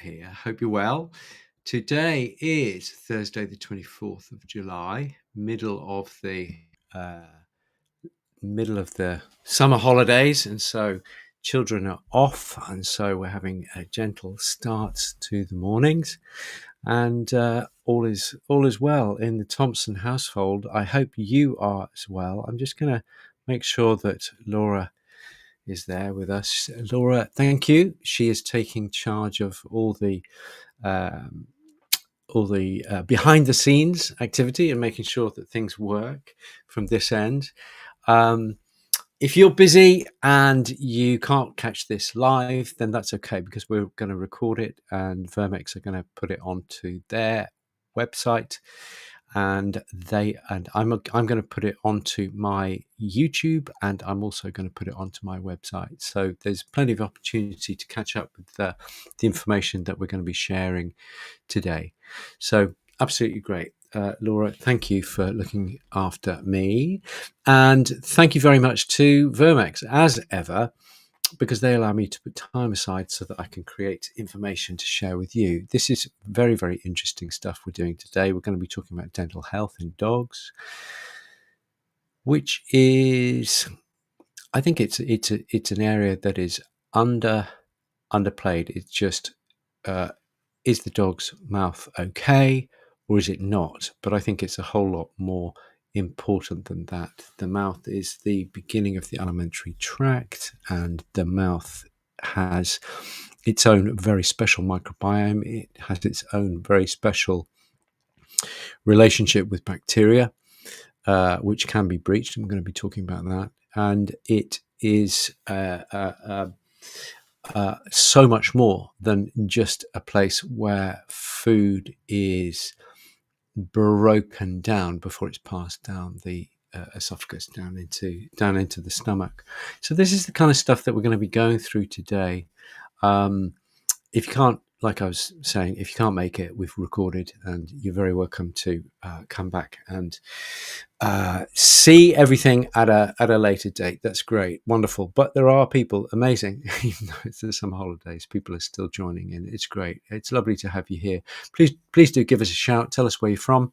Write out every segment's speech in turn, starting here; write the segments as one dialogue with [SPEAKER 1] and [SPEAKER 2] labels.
[SPEAKER 1] here. Hope you're well. Today is Thursday, the 24th of July, uh, middle of the summer holidays, and so children are off, and so we're having a gentle start to the mornings, and all is well in the Thompson household. I hope you are as well. I'm just going to make sure that Laura is there with us. Laura, thank you. She is taking charge of all the behind the scenes activity and making sure that things work from this end. If you're busy and you can't catch this live, then that's okay, because we're going to record it and Vermex are going to put it onto their website, and I'm going to put it onto my YouTube, and I'm also going to put it onto my website. So there's plenty of opportunity to catch up with the information that we're going to be sharing today. So absolutely great. Laura, thank you for looking after me. And thank you very much to Vermex, as ever, because they allow me to put time aside so that I can create information to share with you. This is very, very interesting stuff we're doing today. We're going to be talking about dental health in dogs, which is, I think it's an area that is underplayed. It's just, is the dog's mouth okay, or is it not? But I think it's a whole lot more important than that. The mouth is the beginning of the alimentary tract, and the mouth has its own very special microbiome. It has its own very special relationship with bacteria, which can be breached. I'm going to be talking about that. And it is so much more than just a place where food is broken down before it's passed down the esophagus down into the stomach. So this is the kind of stuff that we're going to be going through today. If you can't, like I was saying, if you can't make it, we've recorded, and you're very welcome to come back and see everything at a later date. That's great, wonderful. But there are people, amazing, even though it's the summer holidays, people are still joining in. It's great. It's lovely to have you here. Please do give us a shout. Tell us where you're from.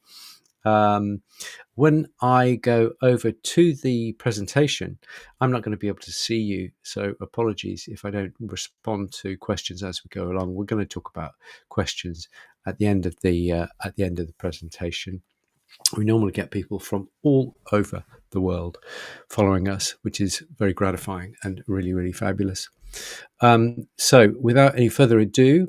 [SPEAKER 1] When I go over to the presentation, I'm not going to be able to see you, so apologies if I don't respond to questions as we go along. We're going to talk about questions at the end of the presentation. We normally get people from all over the world following us, which is very gratifying and really, really fabulous. So without any further ado,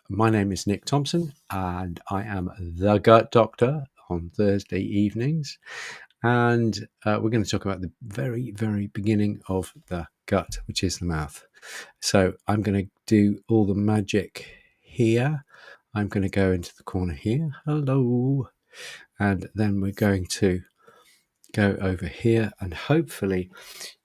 [SPEAKER 1] my name is Nick Thompson, and I am the Gut Doctor on Thursday evenings. And we're going to talk about the very, very beginning of the gut, which is the mouth. So I'm going to do all the magic here. I'm going to go into the corner here. Hello. And then we're going to go over here, and hopefully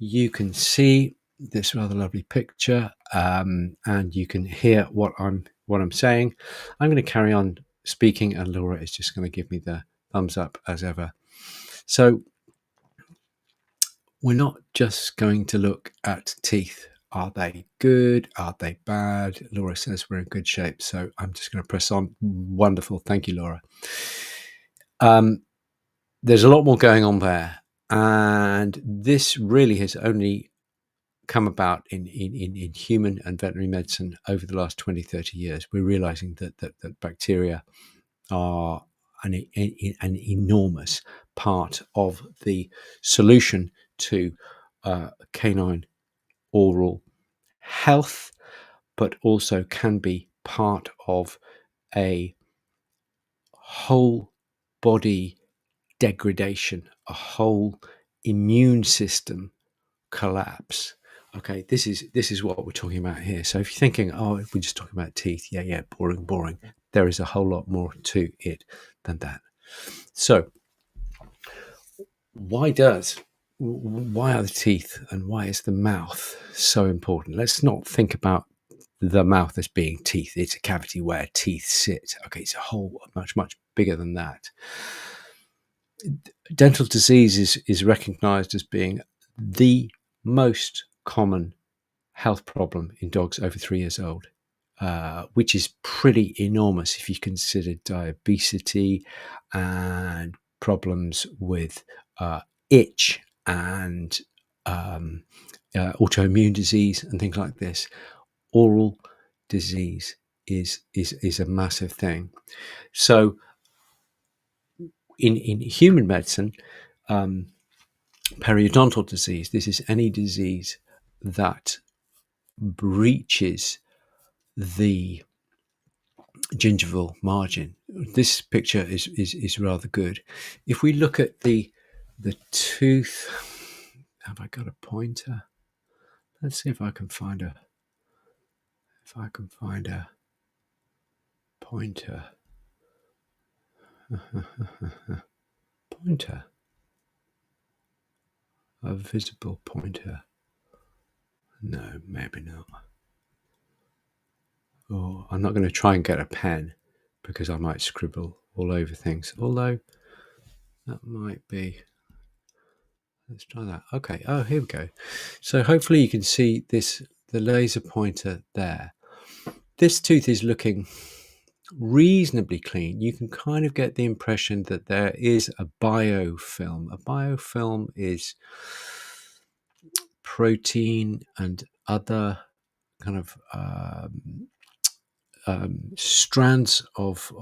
[SPEAKER 1] you can see this rather lovely picture, and you can hear what I'm saying. I'm going to carry on speaking, and Laura is just going to give me the thumbs up as ever. So we're not just going to look at teeth. Are they good? Are they bad? Laura says we're in good shape, so I'm just going to press on. Wonderful. Thank you, Laura. There's a lot more going on there, and this really has only come about in human and veterinary medicine over the last 20-30 years. We're realizing that bacteria are an enormous part of the solution to canine oral health, but also can be part of a whole body degradation, a whole immune system collapse. Okay, this is what we're talking about here. So if you're thinking, oh, if we're just talking about teeth, yeah, boring, there is a whole lot more to it than that. So why are the teeth and why is the mouth so important? Let's not think about the mouth as being teeth. It's a cavity where teeth sit. Okay, it's a whole much bigger than that. Dental disease is recognized as being the most common health problem in dogs over 3 years old. which is pretty enormous if you consider diabetes and problems with itch and autoimmune disease and things like this. Oral disease is a massive thing. So in human medicine, periodontal disease, this is any disease that breaches the gingival margin. This picture is rather good. If we look at the tooth, have I got a pointer? Let's see if I can find a pointer. Pointer. A visible pointer. No, maybe not. Oh, I'm not going to try and get a pen because I might scribble all over things. Although that might be. Let's try that. Okay. Oh, here we go. So hopefully you can see the laser pointer there. This tooth is looking reasonably clean. You can kind of get the impression that there is a biofilm. A biofilm is protein and other kind of strands of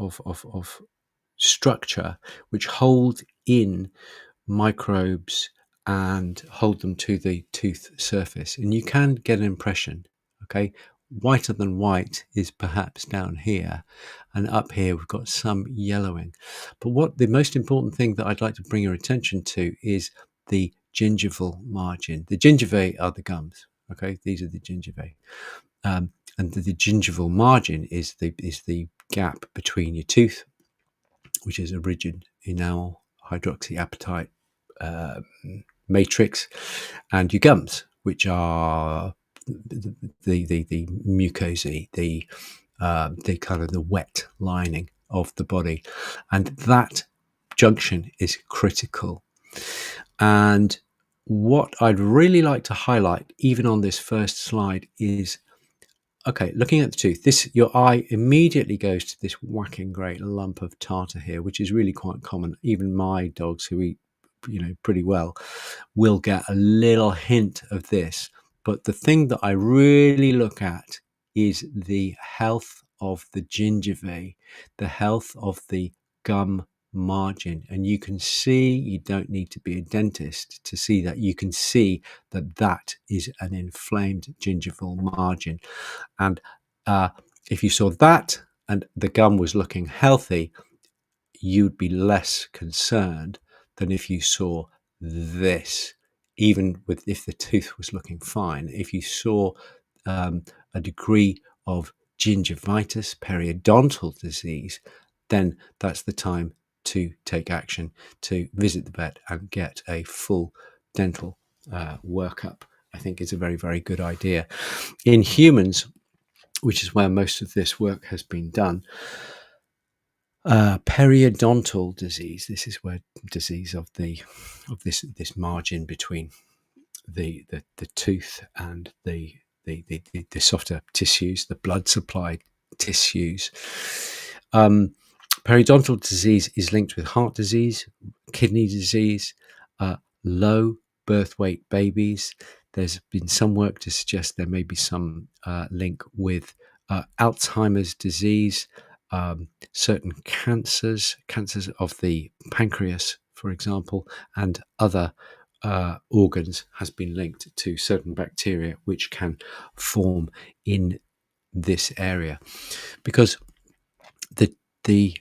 [SPEAKER 1] structure which hold in microbes and hold them to the tooth surface, and you can get an impression. Okay, whiter than white is perhaps down here, and up here we've got some yellowing. But what the most important thing that I'd like to bring your attention to is the gingival margin. The gingivae are the gums. Okay, these are the gingivae. And the gingival margin is the gap between your tooth, which is a rigid enamel hydroxyapatite matrix, and your gums, which are the mucosae, the kind of the wet lining of the body, and that junction is critical. And what I'd really like to highlight, even on this first slide, is okay, looking at the tooth, your eye immediately goes to this whacking great lump of tartar here, which is really quite common. Even my dogs, who eat, pretty well, will get a little hint of this. But the thing that I really look at is the health of the gingivae, the health of the gum margin. And you can see, you don't need to be a dentist to see that. You can see that that is an inflamed gingival margin. And if you saw that and the gum was looking healthy, you'd be less concerned than if you saw this, even if the tooth was looking fine. If you saw a degree of gingivitis, periodontal disease, then that's the time to take action, to visit the vet and get a full dental workup. I think is a very, very good idea. In humans, which is where most of this work has been done, periodontal disease. This is where disease of this margin between the tooth and the softer tissues, the blood supply tissues. Periodontal disease is linked with heart disease, kidney disease, low birth weight babies. There's been some work to suggest there may be some link with Alzheimer's disease, certain cancers of the pancreas, for example, and other organs has been linked to certain bacteria which can form in this area, because the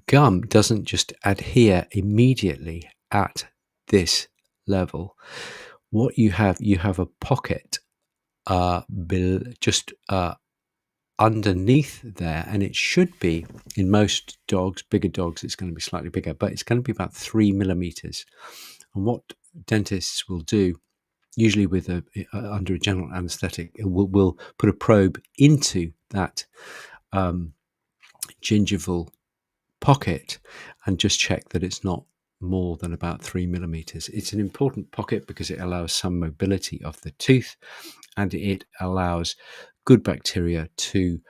[SPEAKER 1] gum doesn't just adhere immediately at this level. What you have a pocket just underneath there, and it should be, in most dogs, bigger dogs, it's going to be slightly bigger, but it's going to be about 3 millimeters. And what dentists will do, usually with under a general anesthetic, will put a probe into that gingival pocket and just check that it's not more than about 3 millimeters. It's an important pocket because it allows some mobility of the tooth, and it allows good bacteria to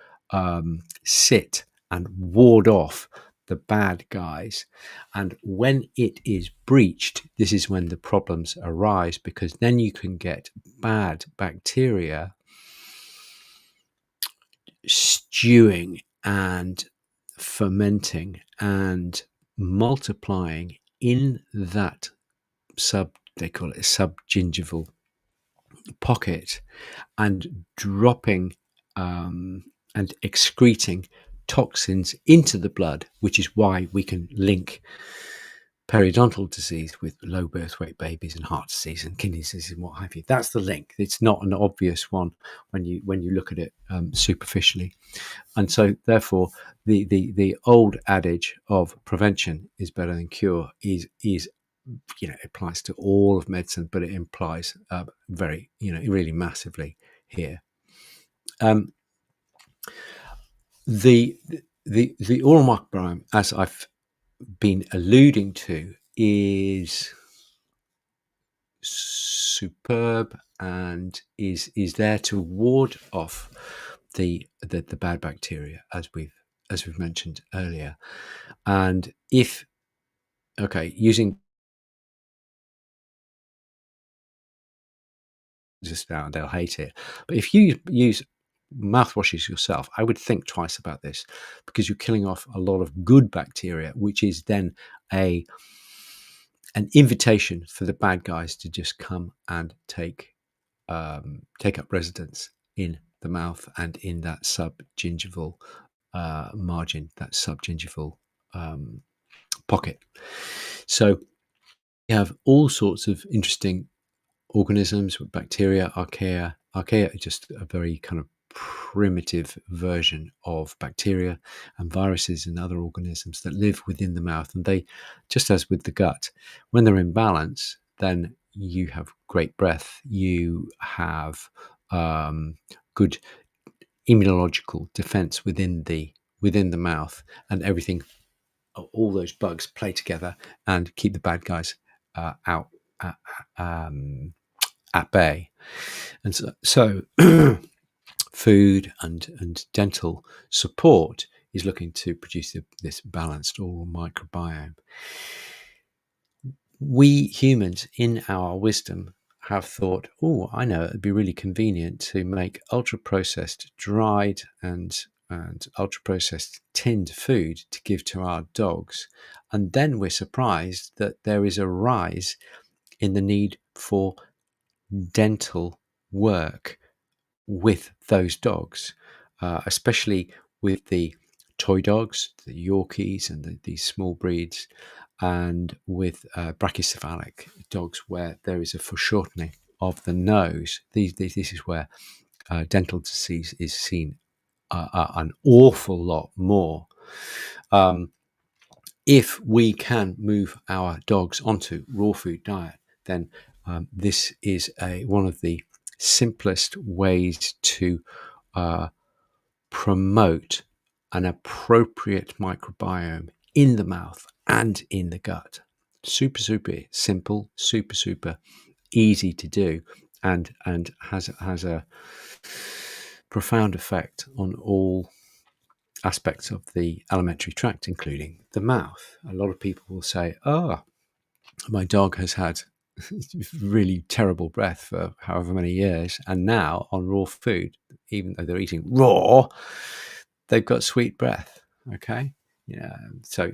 [SPEAKER 1] sit and ward off the bad guys. And when it is breached, this is when the problems arise, because then you can get bad bacteria stewing and fermenting and multiplying in that they call it a subgingival pocket, and dropping and excreting toxins into the blood, which is why we can link periodontal disease with low birth weight babies and heart disease and kidney disease and what have you. That's the link. It's not an obvious one when you look at it superficially. And so therefore the old adage of prevention is better than cure is applies to all of medicine, but it implies very really massively here. The oral microbiome, as I've been alluding to, is superb and is there to ward off the bad bacteria, as we've mentioned earlier. And if using just now, they'll hate it, but if you use mouthwashes yourself, I would think twice about this, because you're killing off a lot of good bacteria, which is then an invitation for the bad guys to just come and take up residence in the mouth and in that subgingival margin, that subgingival pocket. So you have all sorts of interesting organisms with bacteria, archaea. Archaea are just a very kind of primitive version of bacteria and viruses and other organisms that live within the mouth. And they, just as with the gut, when they're in balance, then you have great breath, you have good immunological defense within the mouth, and everything, all those bugs play together and keep the bad guys out at bay. And so food and dental support is looking to produce this balanced oral microbiome. We humans, in our wisdom, have thought, I know it'd be really convenient to make ultra-processed dried and ultra-processed tinned food to give to our dogs. And then we're surprised that there is a rise in the need for dental work with those dogs, especially with the toy dogs, the Yorkies and these small breeds, and with brachycephalic dogs where there is a foreshortening of the nose. This is where dental disease is seen an awful lot more. If we can move our dogs onto raw food diet, then this is one of the simplest ways to promote an appropriate microbiome in the mouth and in the gut. Super simple, super easy to do, and has a profound effect on all aspects of the alimentary tract, including the mouth. A lot of people will say, my dog has had really terrible breath for however many years, and now on raw food, even though they're eating raw, they've got sweet breath. Okay, yeah. So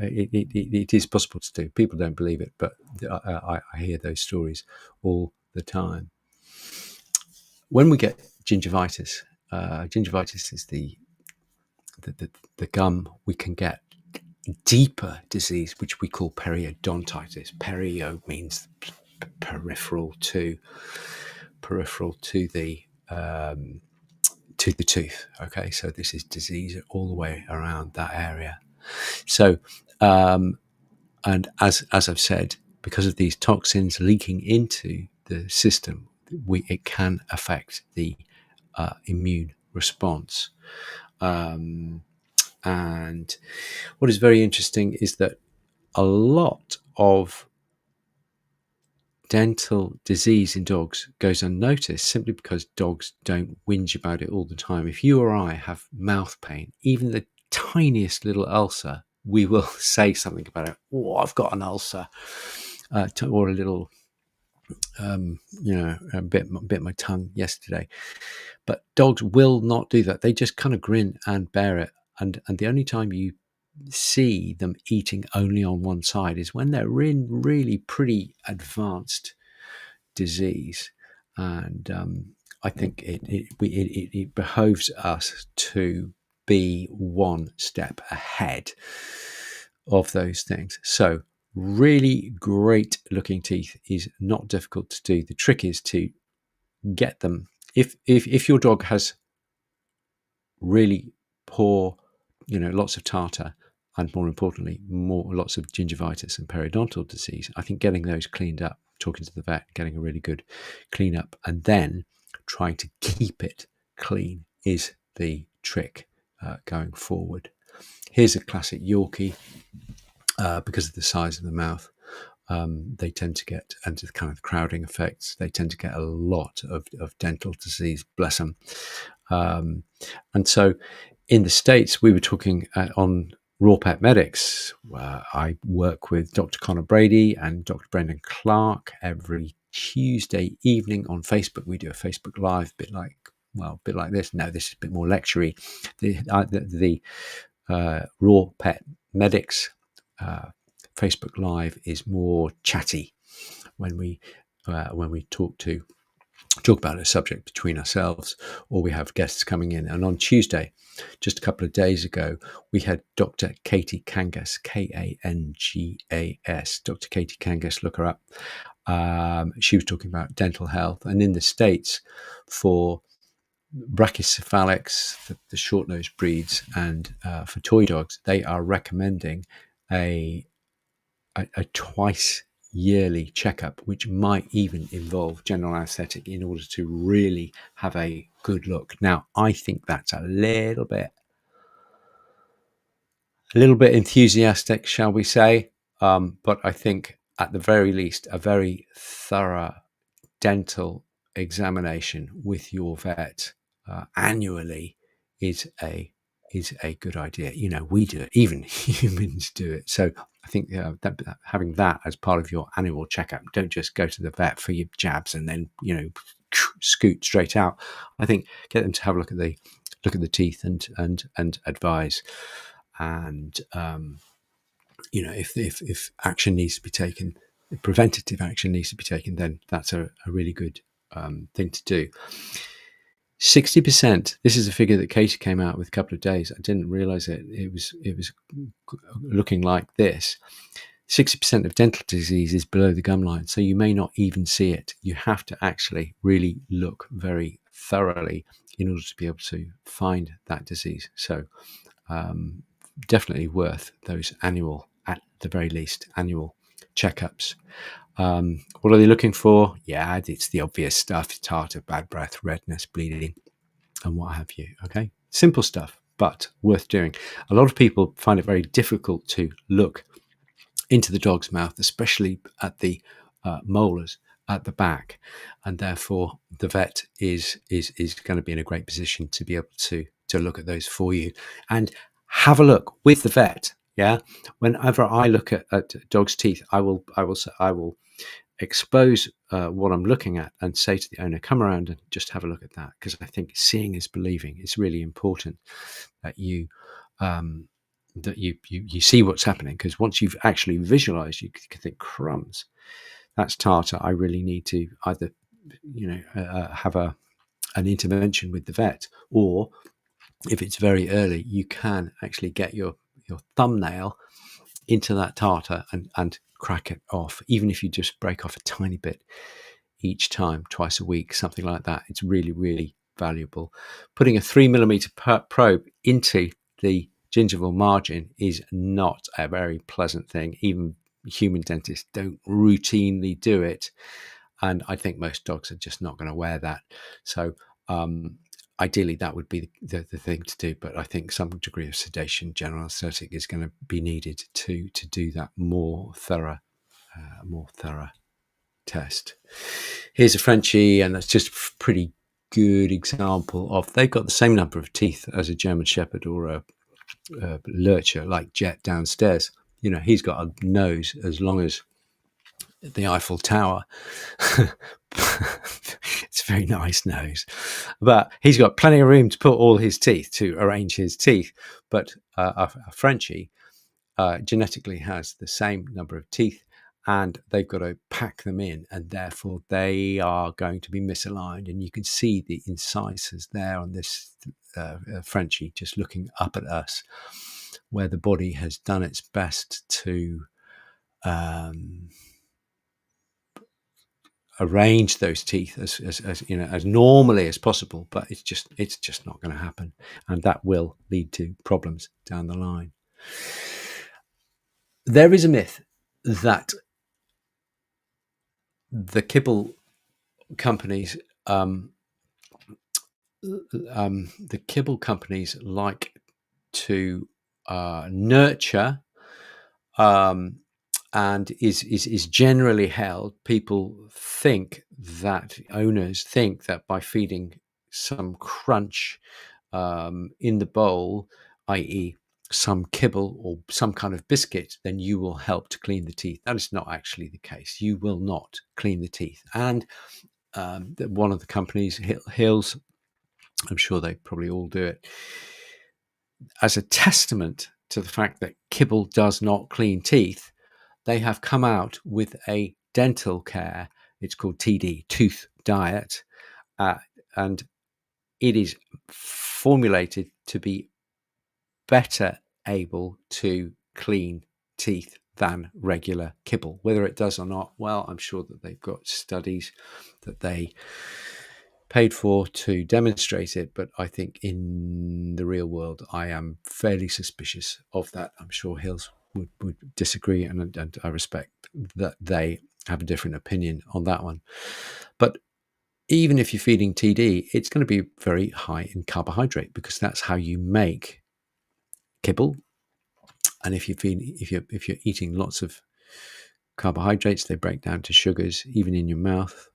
[SPEAKER 1] it is possible to do. People don't believe it, but I hear those stories all the time. When we get gingivitis, gingivitis is the gum. We can get deeper disease, which we call periodontitis. Perio means peripheral to the tooth. Okay, so this is disease all the way around that area. So and as I've said, because of these toxins leaking into the system, it can affect the immune response. And what is very interesting is that a lot of dental disease in dogs goes unnoticed simply because dogs don't whinge about it all the time. If you or I have mouth pain, even the tiniest little ulcer, we will say something about it. Oh, I've got an ulcer, or a little, bit my tongue yesterday. But dogs will not do that. They just kind of grin and bear it. And the only time you see them eating only on one side is when they're in really pretty advanced disease. And I think it behoves us to be one step ahead of those things. So really great looking teeth is not difficult to do. The trick is to get them. If your dog has really poor, lots of tartar, and more importantly, lots of gingivitis and periodontal disease, I think getting those cleaned up, talking to the vet, getting a really good cleanup, and then trying to keep it clean is the trick going forward. Here's a classic Yorkie. Because of the size of the mouth, they tend to get, and the kind of crowding effects, they tend to get a lot of dental disease, bless them. And so in the States, we were talking on Raw Pet Medics. I work with Dr. Connor Brady and Dr. Brendan Clark every Tuesday evening on Facebook. We do a Facebook Live, bit like this. No, this is a bit more lectury. The Raw Pet Medics Facebook Live is more chatty when we talk about a subject between ourselves, or we have guests coming in. And on Tuesday, just a couple of days ago, we had Dr. Katie Kangas, Kangas, Dr. Katie Kangas, look her up. She was talking about dental health. And in the States, for brachycephalics, the short-nosed breeds, and for toy dogs, they are recommending a twice yearly checkup, which might even involve general anesthetic in order to really have a good look. Now, I think that's a little bit enthusiastic, shall we say? But I think at the very least, a very thorough dental examination with your vet annually is a good idea. We do it, even humans do it. So I think that having that as part of your annual checkup, don't just go to the vet for your jabs and then scoot straight out. I think get them to have a look at the teeth and advise. And if action needs to be taken, if preventative action needs to be taken, then that's a really good thing to do. 60%. This is a figure that Katie came out with a couple of days. I didn't realize it. It was looking like this. 60% of dental disease is below the gum line, so you may not even see it. You have to actually really look very thoroughly in order to be able to find that disease. So definitely worth those annual, at the very least, annual checkups. What are they looking for? Yeah, it's the obvious stuff: tartar, bad breath, redness, bleeding, and what have you. Okay, simple stuff, but worth doing. A lot of people find it very difficult to look into the dog's mouth, especially at the molars at the back, and therefore the vet is going to be in a great position to be able to look at those for you and have a look with the vet. Yeah, whenever I look at dog's teeth, I will expose what I'm looking at and say to the owner, come around and just have a look at that, because I think seeing is believing. It's really important that you see what's happening, because once you've actually visualized, you can think, crumbs, that's tartar. I really need to either have an intervention with the vet, or if it's very early, you can actually get your thumbnail into that tartar and crack it off, even if you just break off a tiny bit each time, twice a week, something like that. It's really, really valuable. Putting a 3mm probe into the gingival margin is not a very pleasant thing. Even human dentists don't routinely do it, and I think most dogs are just not going to wear that. So ideally, that would be the thing to do, but I think some degree of sedation, general anesthetic, is going to be needed to do that more thorough test. Here's a Frenchie, and that's just a pretty good example of, they've got the same number of teeth as a German Shepherd or a lurcher like Jet downstairs. You know, he's got a nose as long as the Eiffel Tower. It's a very nice nose, but he's got plenty of room to put all his teeth, to arrange his teeth. But a Frenchie genetically has the same number of teeth, and they've got to pack them in, and therefore they are going to be misaligned. And you can see the incisors there on this Frenchie just looking up at us, where the body has done its best to arrange those teeth as you know, as normally as possible, but it's just not going to happen, and that will lead to problems down the line. There is a myth that the kibble companies like to nurture, and is generally held. People think that, owners think that by feeding some crunch in the bowl, i.e. some kibble or some kind of biscuit, then you will help to clean the teeth. That is not actually the case. You will not clean the teeth. And one of the companies, Hills, I'm sure they probably all do it, as a testament to the fact that kibble does not clean teeth, they have come out with a dental care. It's called TD, Tooth Diet, and it is formulated to be better able to clean teeth than regular kibble. Whether it does or not, well, I'm sure that they've got studies that they paid for to demonstrate it, but I think in the real world I am fairly suspicious of that. I'm sure Hills would disagree, and I respect that they have a different opinion on that one. But even if you're feeding TD, it's going to be very high in carbohydrate, because that's how you make kibble. And if you're eating lots of carbohydrates, they break down to sugars, even in your mouth.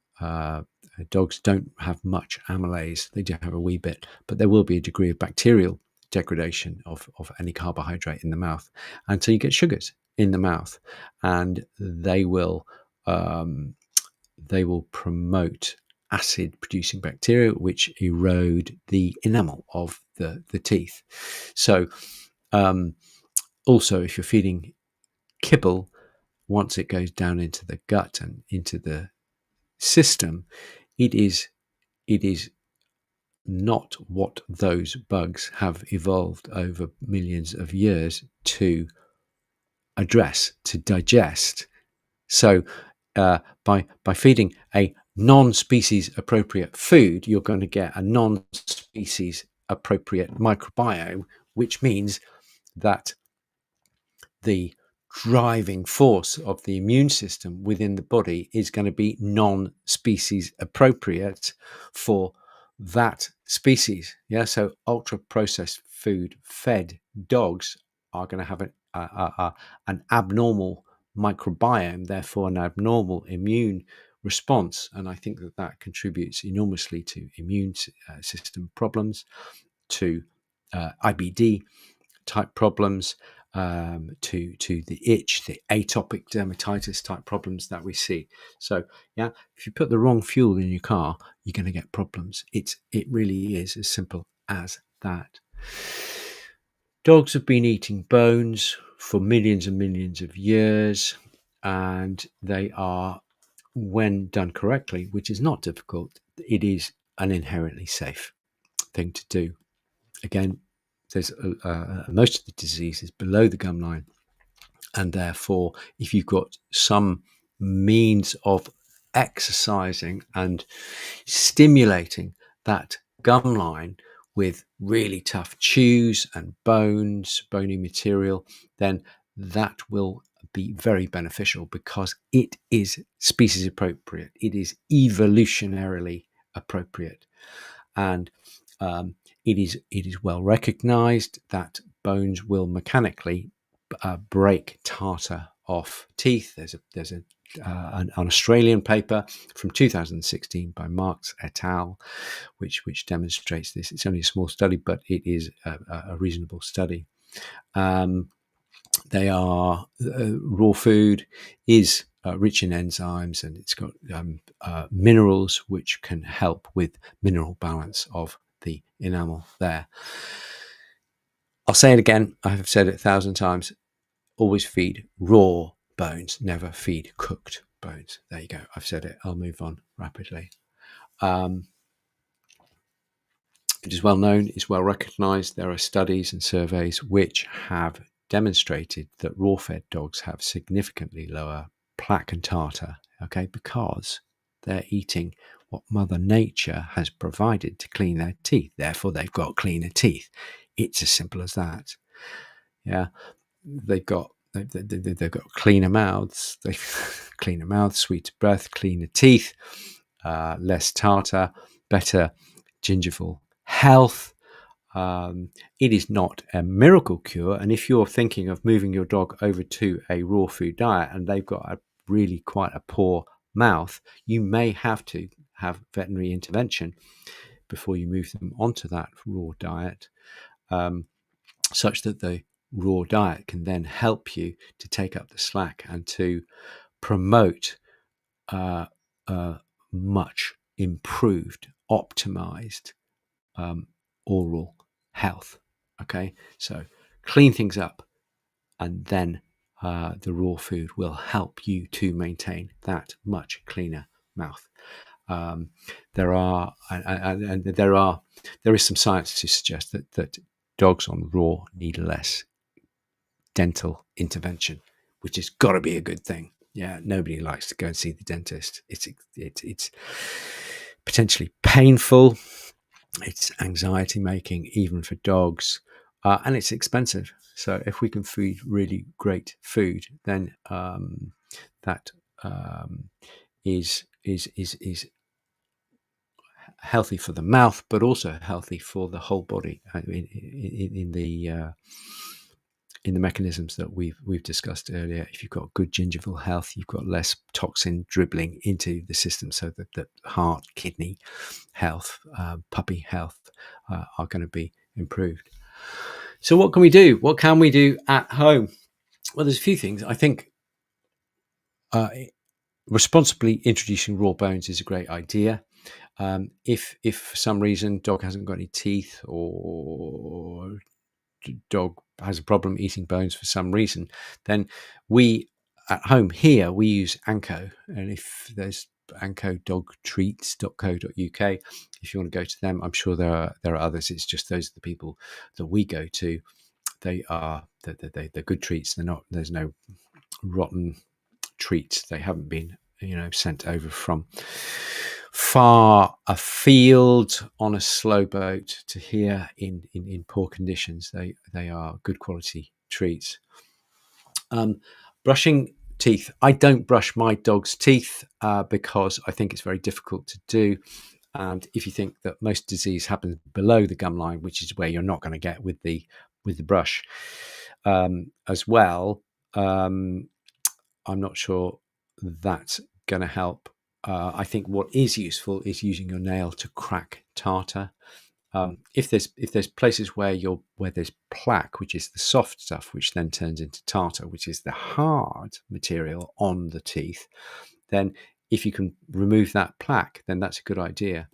[SPEAKER 1] Dogs don't have much amylase. They do have a wee bit, but there will be a degree of bacterial degradation of any carbohydrate in the mouth until you get sugars in the mouth, and they will promote acid producing bacteria which erode the enamel of the teeth. So also, if you're feeding kibble, once it goes down into the gut and into the system, it is not what those bugs have evolved over millions of years to address, to digest. So by feeding a non-species appropriate food, you're going to get a non-species appropriate microbiome, which means that the driving force of the immune system within the body is going to be non-species appropriate for that species. Yeah, so ultra processed food fed dogs are going to have an abnormal microbiome, therefore an abnormal immune response, and I think that contributes enormously to immune system problems, to IBD type problems, to the itch, the atopic dermatitis type problems that we see. So yeah, if you put the wrong fuel in your car, you're going to get problems. It really is as simple as that. Dogs have been eating bones for millions and millions of years, and they are, when done correctly, which is not difficult, it is an inherently safe thing to do. Again, there's most of the disease is below the gum line, and therefore if you've got some means of exercising and stimulating that gum line with really tough chews and bony material, then that will be very beneficial, because it is species appropriate, it is evolutionarily appropriate, and it is well recognized that bones will mechanically break tartar off teeth. There's a an Australian paper from 2016 by Marks et al., which demonstrates this. It's only a small study, but it is a reasonable study. They are raw food is rich in enzymes, and it's got minerals which can help with mineral balance of the enamel there. I'll say it again. I have said it 1,000 times. Always feed raw bones, never feed cooked bones. There you go. I've said it. I'll move on rapidly. It is well known, it's well recognized. There are studies and surveys which have demonstrated that raw-fed dogs have significantly lower plaque and tartar, okay, because they're eating what Mother Nature has provided to clean their teeth. Therefore, they've got cleaner teeth. It's as simple as that. Yeah, they've got cleaner mouths. They cleaner mouths, sweeter breath, cleaner teeth, less tartar, better gingival health. It is not a miracle cure, and if you're thinking of moving your dog over to a raw food diet and they've got a really quite a poor mouth, you may have to have veterinary intervention before you move them onto that raw diet, such that the raw diet can then help you to take up the slack and to promote much improved, optimized oral health. Okay, so clean things up, and then the raw food will help you to maintain that much cleaner mouth. There is some science to suggest that dogs on raw need less dental intervention, which has got to be a good thing. Yeah, nobody likes to go and see the dentist. It's potentially painful. It's anxiety making, even for dogs, and it's expensive. So if we can feed really great food, then that is healthy for the mouth, but also healthy for the whole body in the mechanisms that we've discussed earlier. If you've got good gingival health, you've got less toxin dribbling into the system, so that the heart, kidney health, puppy health are going to be improved. So what can we do? What can we do at home? Well, there's a few things. I think responsibly introducing raw bones is a great idea. If for some reason dog hasn't got any teeth, or dog has a problem eating bones for some reason, then we at home here we use Anko, and if there's ancodogtreats.co.uk, if you want to go to them, I'm sure there are others. It's just those are the people that we go to. They are they're good treats. There's no rotten treats. They haven't been sent over from far afield on a slow boat to here in poor conditions. They are good quality treats. Brushing teeth. I don't brush my dog's teeth because I think it's very difficult to do. And if you think that most disease happens below the gum line, which is where you're not going to get with the brush as well, I'm not sure that's going to help. I think what is useful is using your nail to crack tartar. If there's places where there's plaque, which is the soft stuff, which then turns into tartar, which is the hard material on the teeth, then if you can remove that plaque, then that's a good idea.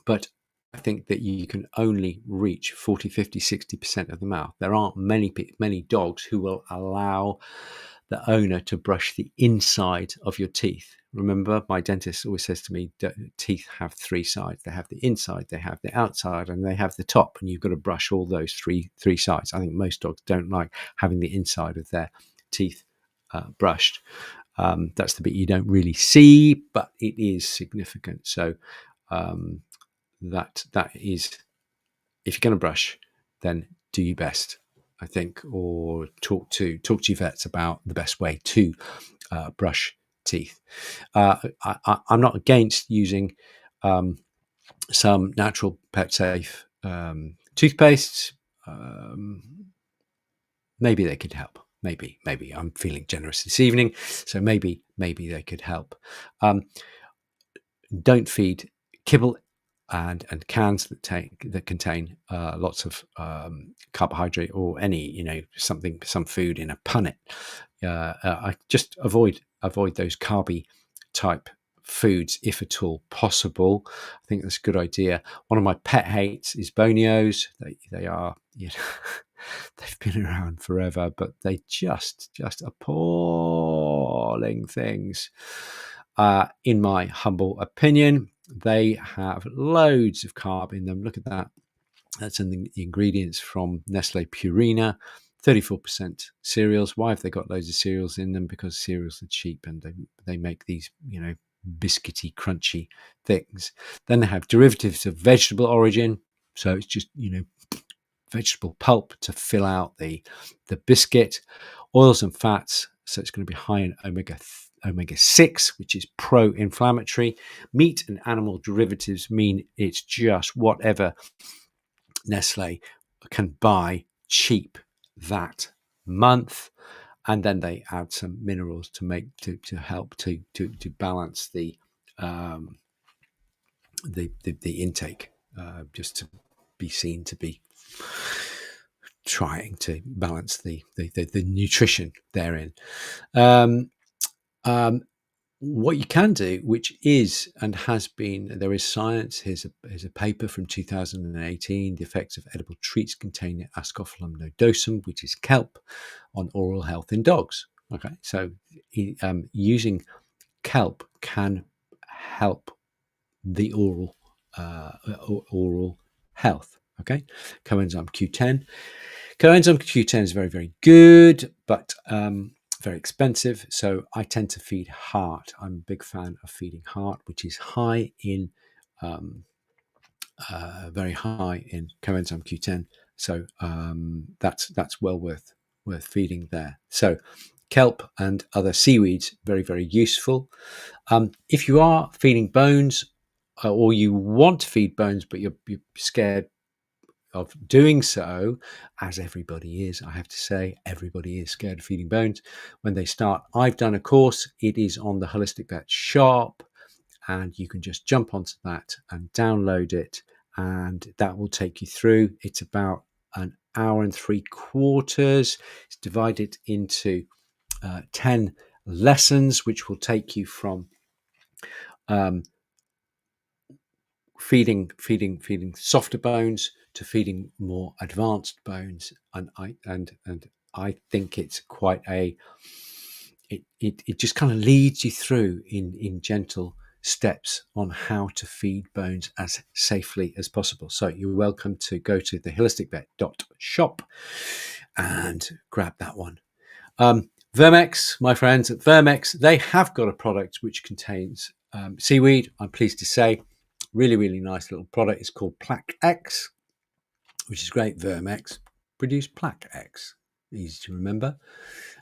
[SPEAKER 1] But I think that you can only reach 40, 50, 60% of the mouth. There aren't many dogs who will allow the owner to brush the inside of your teeth. Remember, my dentist always says to me, teeth have three sides. They have the inside, they have the outside, and they have the top, and you've got to brush all those three sides. I think most dogs don't like having the inside of their teeth brushed. That's the bit you don't really see, but it is significant. So that is, if you're going to brush, then do your best, I think, or talk to your vets about the best way to brush teeth. I'm not against using some natural pet safe toothpastes. Maybe they could help. maybe I'm feeling generous this evening, so maybe they could help. Um, don't feed kibble and cans that contain lots of carbohydrate or any some food in a punnet. I just avoid those carby type foods if at all possible. I think that's a good idea. One of my pet hates is bonios. They are they've been around forever, but they just appalling things. In my humble opinion, they have loads of carb in them. Look at that. That's in the ingredients from Nestle Purina. 34% cereals. Why have they got loads of cereals in them? Because cereals are cheap and they make these, biscuity, crunchy things. Then they have derivatives of vegetable origin. So it's just, vegetable pulp to fill out the biscuit. Oils and fats. So it's going to be high in omega-6, which is pro-inflammatory. Meat and animal derivatives mean it's just whatever Nestle can buy cheap that month, and then they add some minerals to help to balance the intake, just to be seen to be trying to balance the nutrition therein. What you can do, which is and has been, there is science. Here's a paper from 2018, the effects of edible treats containing Ascophyllum nodosum, which is kelp, on oral health in dogs. Okay, so using kelp can help the oral health. Okay, coenzyme Q10. Coenzyme Q10 is very, very good, but very expensive. So I tend to feed heart. I'm a big fan of feeding heart, which is high in, very high in coenzyme Q10. So that's well worth feeding there. So kelp and other seaweeds, very, very useful. If you are feeding bones, or you want to feed bones, but you're scared of doing so, as everybody is, I have to say, everybody is scared of feeding bones when they start. I've done a course. It is on the Holistic Vet shop, and you can just jump onto that and download it, and that will take you through. It's about an hour and 3/4. It's divided into 10 lessons, which will take you from feeding softer bones to feeding more advanced bones, and I think it's quite it just kind of leads you through in gentle steps on how to feed bones as safely as possible. So you're welcome to go to the holisticvet.shop and grab that one. Vermex, my friends at Vermex, they have got a product which contains seaweed. I'm pleased to say, really, really nice little product. It's called Plaque X, which is great. Vermex produce Plaque X, easy to remember,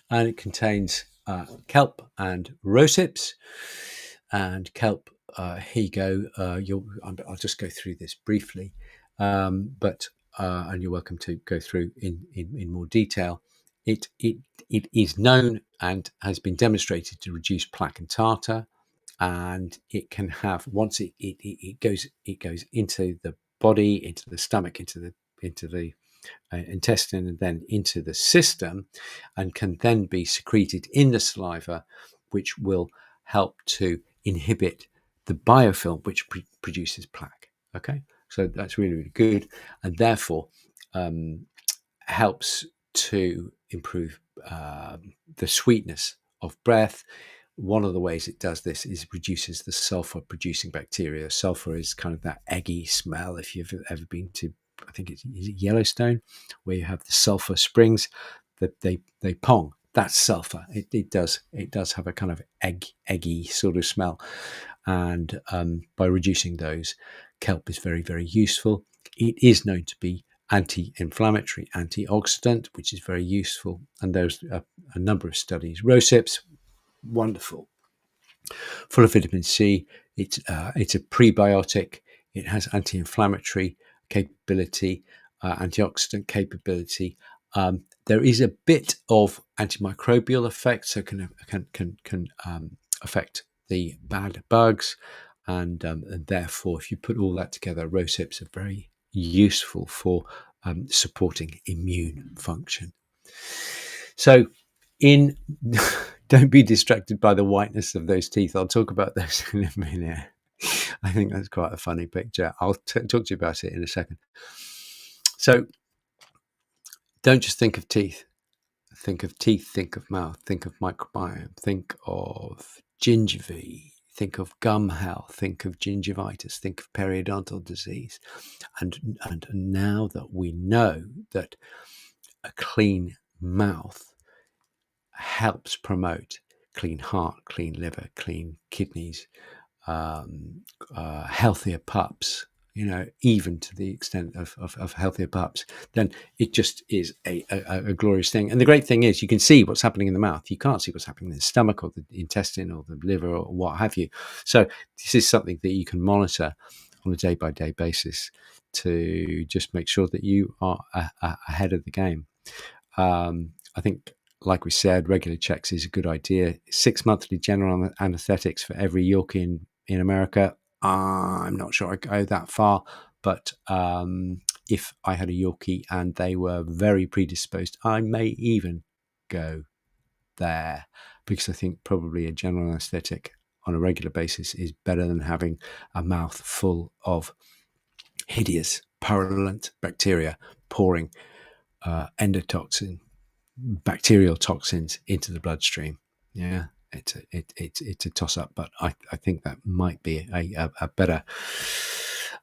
[SPEAKER 1] and it contains kelp and rosips. And kelp, here you go. I'll just go through this briefly, but and you're welcome to go through in more detail. It is known and has been demonstrated to reduce plaque and tartar, and it can have, once it goes into the body, into the stomach, into the intestine, and then into the system, and can then be secreted in the saliva, which will help to inhibit the biofilm which produces plaque. Okay, so that's really, really good, and therefore helps to improve the sweetness of breath. One of the ways it does this is reduces the sulfur producing bacteria. Sulfur is kind of that eggy smell. If you've ever been to, I think is it Yellowstone, where you have the sulfur springs that they pong. That's sulfur. It does have a kind of eggy sort of smell, and by reducing those, kelp is very, very useful. It is known to be anti-inflammatory, antioxidant, which is very useful, and there's a number of studies. Rosips, wonderful, full of vitamin C. It's a prebiotic. It has anti-inflammatory capability, antioxidant capability. There is a bit of antimicrobial effect, so can affect the bad bugs, and therefore, if you put all that together, rose hips are very useful for supporting immune function. So, in don't be distracted by the whiteness of those teeth. I'll talk about those in a minute. I think that's quite a funny picture. I'll talk to you about it in a second. So, don't just think of teeth. Think of teeth, think of mouth, think of microbiome, think of gingivae, think of gum health, think of gingivitis, think of periodontal disease. And now that we know that a clean mouth helps promote clean heart, clean liver, clean kidneys, healthier pups, even to the extent of healthier pups, then it just is a glorious thing. And the great thing is you can see what's happening in the mouth. You can't see what's happening in the stomach or the intestine or the liver or what have you. So this is something that you can monitor on a day-by-day basis to just make sure that you are ahead of the game. I think, like we said, regular checks is a good idea. 6 monthly general anesthetics for every Yorkie in America. I'm not sure I go that far, but if I had a Yorkie and they were very predisposed, I may even go there, because I think probably a general anesthetic on a regular basis is better than having a mouth full of hideous, purulent bacteria pouring endotoxin, bacterial toxins into the bloodstream. Yeah, it's a toss up, but I think that might be a better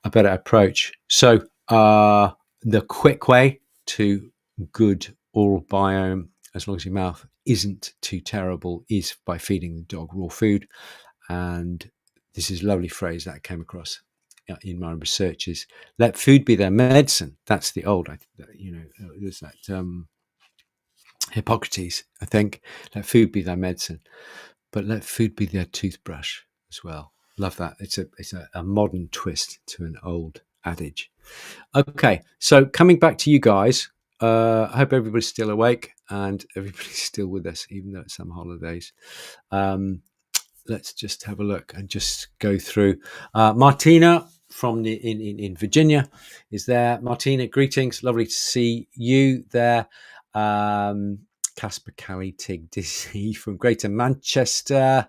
[SPEAKER 1] approach. So the quick way to good oral biome, as long as your mouth isn't too terrible, is by feeding the dog raw food. And this is a lovely phrase that I came across in my research: is let food be their medicine. That's the old, there's that Hippocrates, I think. Let food be their medicine, but let food be their toothbrush as well. Love that. It's a modern twist to an old adage. Okay, so coming back to you guys, I hope everybody's still awake and everybody's still with us, even though it's some holidays. Let's just have a look and just go through. Martina from in Virginia is there. Martina, greetings. Lovely to see you there. Casper Cali Tig Dizzy from Greater Manchester.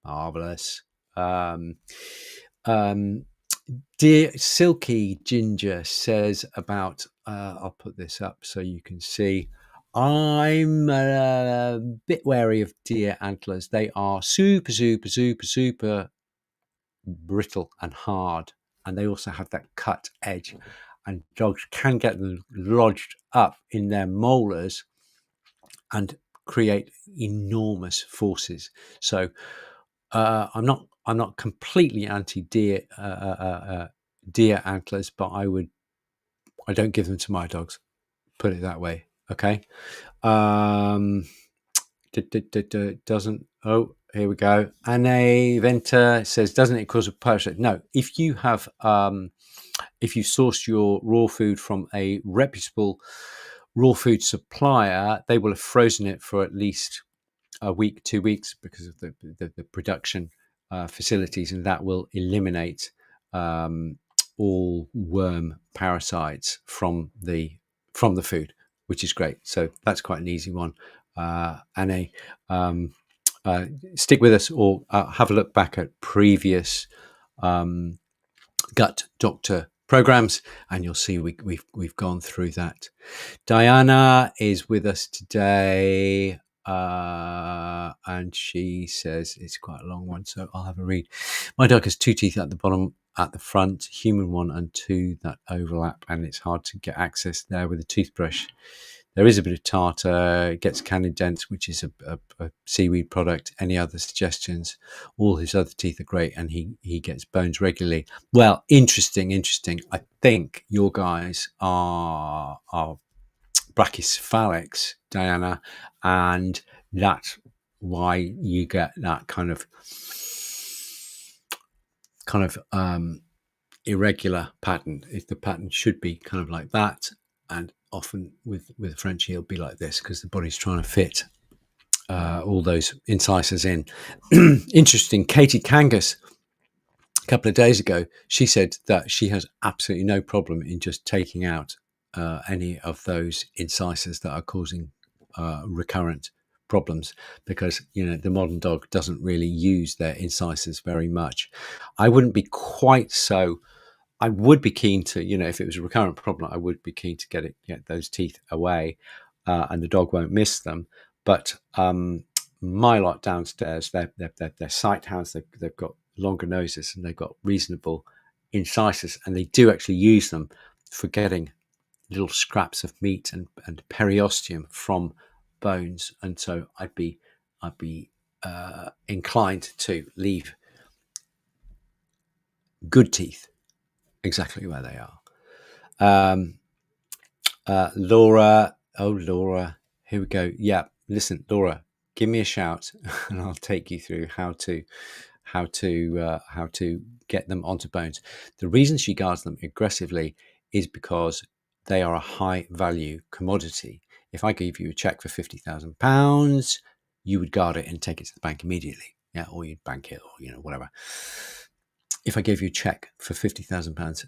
[SPEAKER 1] Marvellous. Dear Silky Ginger says about, I'll put this up so you can see. I'm a bit wary of deer antlers. They are super, super, super, super brittle and hard. And they also have that cut edge. And dogs can get them lodged up in their molars and create enormous forces. So I'm not completely anti deer antlers, but I don't give them to my dogs. Put it that way. Okay. Doesn't. Oh, here we go. Anne Venter says, doesn't it cause a parasite? No. If you have, if you source your raw food from a reputable raw food supplier, they will have frozen it for at least a week, 2 weeks, because of the production facilities, and that will eliminate all worm parasites from the food, which is great. So that's quite an easy one. Anne, stick with us, or have a look back at previous gut doctor programs, and you'll see we've gone through that. Diana is with us today, and she says it's quite a long one, so I'll have a read. My dog has 2 teeth at the bottom, at the front, human one, and 2 that overlap, and it's hard to get access there with a toothbrush. There is a bit of tartar. It gets Canine Health, which is a seaweed product. Any other suggestions? All his other teeth are great, and he gets bones regularly. Well, interesting. I think your guys are brachycephalics, Diana, and that's why you get that kind of irregular pattern. If the pattern should be kind of like that, and often with Frenchie, he'll be like this because the body's trying to fit all those incisors in. Interesting. Katie Kangas, a couple of days ago, she said that she has absolutely no problem in just taking out any of those incisors that are causing recurrent problems, because the modern dog doesn't really use their incisors very much. I wouldn't be quite so. I would be keen to, if it was a recurrent problem, I would be keen to get those teeth away, and the dog won't miss them. But my lot downstairs, they're sight hounds. They've got longer noses and they've got reasonable incisors, and they do actually use them for getting little scraps of meat and periosteum from bones. And so I'd be inclined to leave good teeth exactly where they are. Laura, here we go. Yeah, listen, Laura, give me a shout and I'll take you through how to get them onto bones. The reason she guards them aggressively is because they are a high value commodity. If I gave you a check for £50,000, you would guard it and take it to the bank immediately. Yeah, or you'd bank it, or whatever. If I gave you a check for £50,000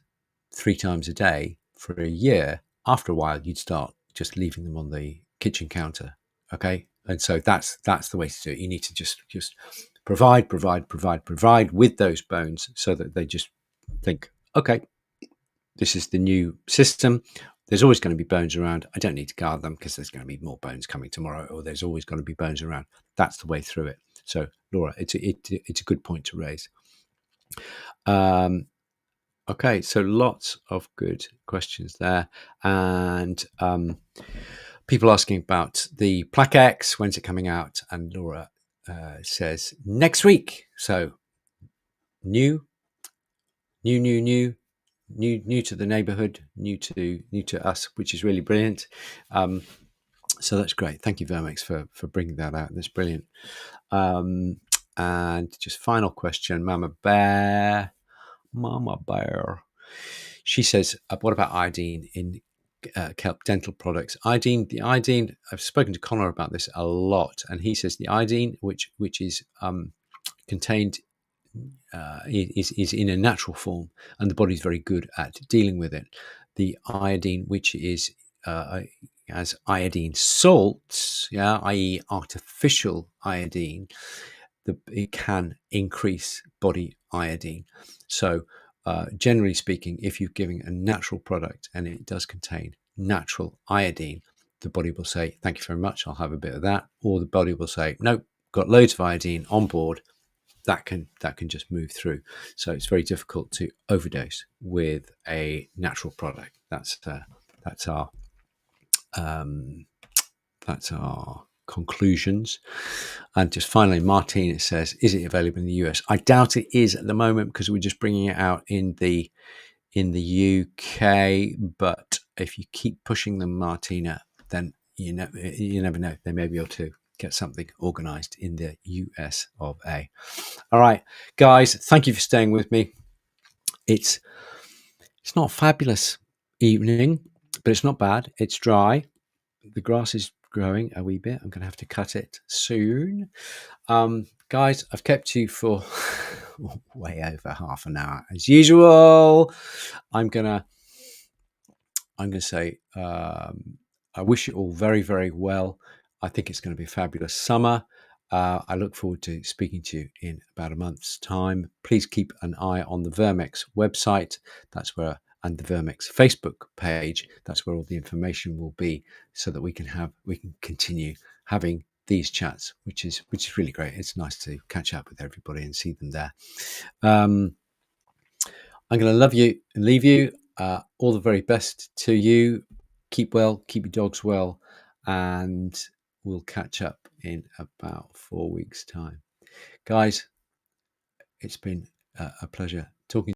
[SPEAKER 1] 3 times a day for a year, after a while you'd start just leaving them on the kitchen counter. Okay, and so that's the way to do it. You need to just provide with those bones, so that they just think, okay, this is the new system. There's always going to be bones around. I don't need to guard them because there's going to be more bones coming tomorrow, or there's always going to be bones around. That's the way through it. So, Laura, it's a good point to raise. Okay, so lots of good questions there, and people asking about the Plaque X. When's it coming out? And Laura says next week. So new to the neighborhood, new to us, which is really brilliant. So that's great. Thank you, Vermex, for bringing that out. That's brilliant. And just final question, Mama Bear. She says, what about iodine in kelp dental products? The iodine, I've spoken to Connor about this a lot, and he says the iodine, which is contained, is in a natural form, and the body's very good at dealing with it. The iodine, which is as iodine salts, i.e. artificial iodine, it can increase body iodine. So generally speaking, if you're giving a natural product and it does contain natural iodine, the body will say, thank you very much, I'll have a bit of that. Or the body will say, nope, got loads of iodine on board, that can just move through. So it's very difficult to overdose with a natural product. That's our conclusions. And just finally, Martina says, is it available in the US? I doubt it is at the moment, because we're just bringing it out in the UK. But if you keep pushing them, Martina, then you never know, they may be able to get something organized in the US of A. All right, guys, thank you for staying with me. It's not a fabulous evening, but it's not bad. It's dry. The grass is growing a wee bit. I'm going to have to cut it soon. Guys, I've kept you for way over half an hour as usual. I'm going to say I wish you all very, very well. I think it's going to be a fabulous summer. I look forward to speaking to you in about a month's time. Please keep an eye on the Vermex website. That's where, and the Vermex Facebook page. That's where all the information will be, so that we can continue having these chats, which is really great. It's nice to catch up with everybody and see them there. I'm going to love you and leave you. All the very best to you. Keep well, keep your dogs well, and we'll catch up in about 4 weeks' time. Guys, it's been a pleasure